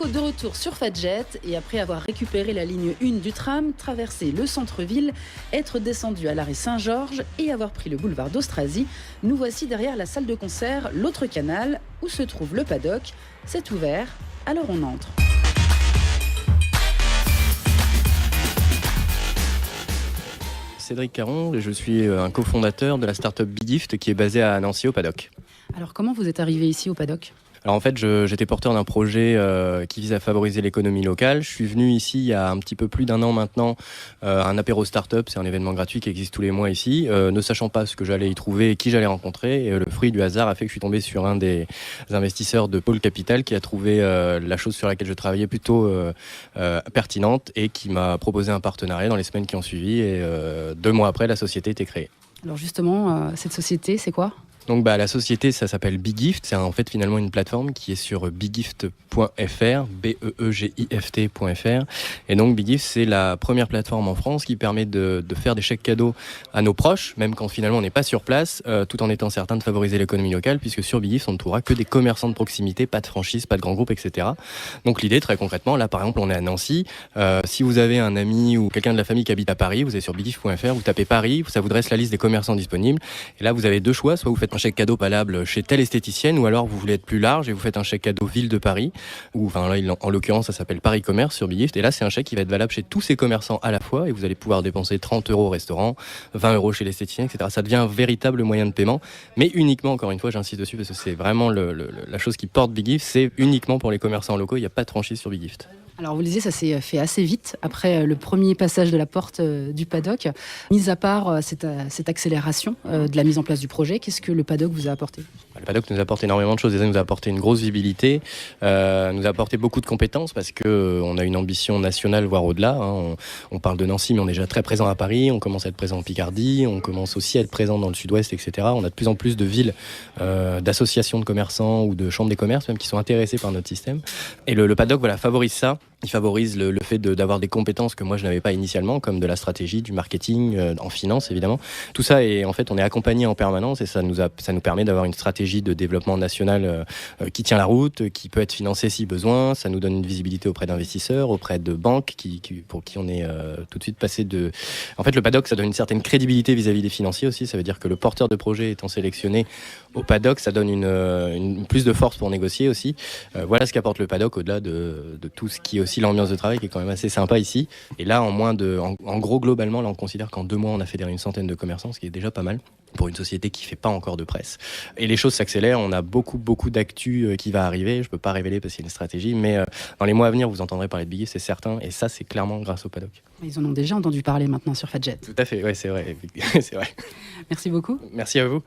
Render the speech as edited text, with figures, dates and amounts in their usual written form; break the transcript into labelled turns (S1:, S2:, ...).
S1: Info de retour sur Fadjet et après avoir récupéré la ligne 1 du tram, traversé le centre-ville, être descendu à l'arrêt Saint-Georges et avoir pris le boulevard d'Austrasie, nous voici derrière la salle de concert, l'autre canal, où se trouve le paddock. C'est ouvert, alors on entre.
S2: Cédric Caron, je suis un cofondateur de la start-up BeGift qui est basée à Nancy au paddock.
S1: Alors comment vous êtes arrivé ici au paddock ?
S2: Alors en fait, j'étais porteur d'un projet qui vise à favoriser l'économie locale. Je suis venu ici il y a un petit peu plus d'un an maintenant, un apéro start-up, c'est un événement gratuit qui existe tous les mois ici, ne sachant pas ce que j'allais y trouver et qui j'allais rencontrer. Et le fruit du hasard a fait que je suis tombé sur un des investisseurs de Pôle Capital qui a trouvé la chose sur laquelle je travaillais plutôt pertinente et qui m'a proposé un partenariat dans les semaines qui ont suivi. Et 2 mois après, la société était créée.
S1: Alors justement, cette société, c'est quoi ?
S2: Donc la société, ça s'appelle BeGift. C'est en fait finalement une plateforme qui est sur begift.fr, beegift.fr. Et donc BeGift, c'est la première plateforme en France qui permet de faire des chèques cadeaux à nos proches, même quand finalement on n'est pas sur place, tout en étant certain de favoriser l'économie locale, puisque sur BeGift, on ne trouvera que des commerçants de proximité, pas de franchise, pas de grands groupes, etc. Donc l'idée, très concrètement, là par exemple, on est à Nancy. Si vous avez un ami ou quelqu'un de la famille qui habite à Paris, vous allez sur begift.fr, vous tapez Paris, ça vous dresse la liste des commerçants disponibles. Et là, vous avez 2 choix, soit vous faites un chèque cadeau valable chez telle esthéticienne, ou alors vous voulez être plus large et vous faites un chèque cadeau ville de Paris, ou enfin là, en l'occurrence ça s'appelle Paris Commerce sur BeGift, et là c'est un chèque qui va être valable chez tous ces commerçants à la fois, et vous allez pouvoir dépenser 30 € au restaurant, 20 € chez l'esthéticienne, etc. Ça devient un véritable moyen de paiement, mais uniquement, encore une fois j'insiste dessus parce que c'est vraiment la chose qui porte BeGift, c'est uniquement pour les commerçants locaux, il n'y a pas de franchise sur BeGift.
S1: Alors vous le disiez, ça s'est fait assez vite après le premier passage de la porte du paddock. Mis à part cette accélération de la mise en place du projet, qu'est-ce que le paddock vous a apporté ?
S2: Le paddock nous apporte énormément de choses. Déjà, il nous a apporté une grosse visibilité, nous a apporté beaucoup de compétences parce qu'on a une ambition nationale, voire au-delà. On parle de Nancy, mais on est déjà très présent à Paris, on commence à être présent en Picardie, on commence aussi à être présent dans le sud-ouest, etc. On a de plus en plus de villes, d'associations de commerçants ou de chambres des commerces même qui sont intéressées par notre système. Et le paddock favorise ça. Il favorise le fait d'avoir des compétences que moi je n'avais pas initialement, comme de la stratégie, du marketing, en finance évidemment. Tout ça, et en fait on est accompagné en permanence et ça nous permet d'avoir une stratégie de développement national qui tient la route, qui peut être financée si besoin. Ça nous donne une visibilité auprès d'investisseurs, auprès de banques pour qui on est tout de suite passé de... En fait le paddock, ça donne une certaine crédibilité vis-à-vis des financiers aussi. Ça veut dire que le porteur de projet étant sélectionné au paddock, ça donne une plus de force pour négocier aussi. Voilà ce qu'apporte le paddock au-delà de tout ce qui est aussi l'ambiance de travail qui est quand même assez sympa ici. Et là, en gros, globalement, là, on considère qu'en 2 mois, on a fédéré une centaine de commerçants, ce qui est déjà pas mal pour une société qui fait pas encore de presse. Et les choses s'accélèrent. On a beaucoup d'actu qui va arriver. Je peux pas révéler parce qu'il y a une stratégie, mais dans les mois à venir, vous entendrez parler de BeGift, c'est certain. Et ça, c'est clairement grâce au paddock.
S1: Ils en ont déjà entendu parler maintenant sur Fadjet.
S2: Tout à fait, ouais, c'est vrai. C'est vrai.
S1: Merci beaucoup.
S2: Merci à vous.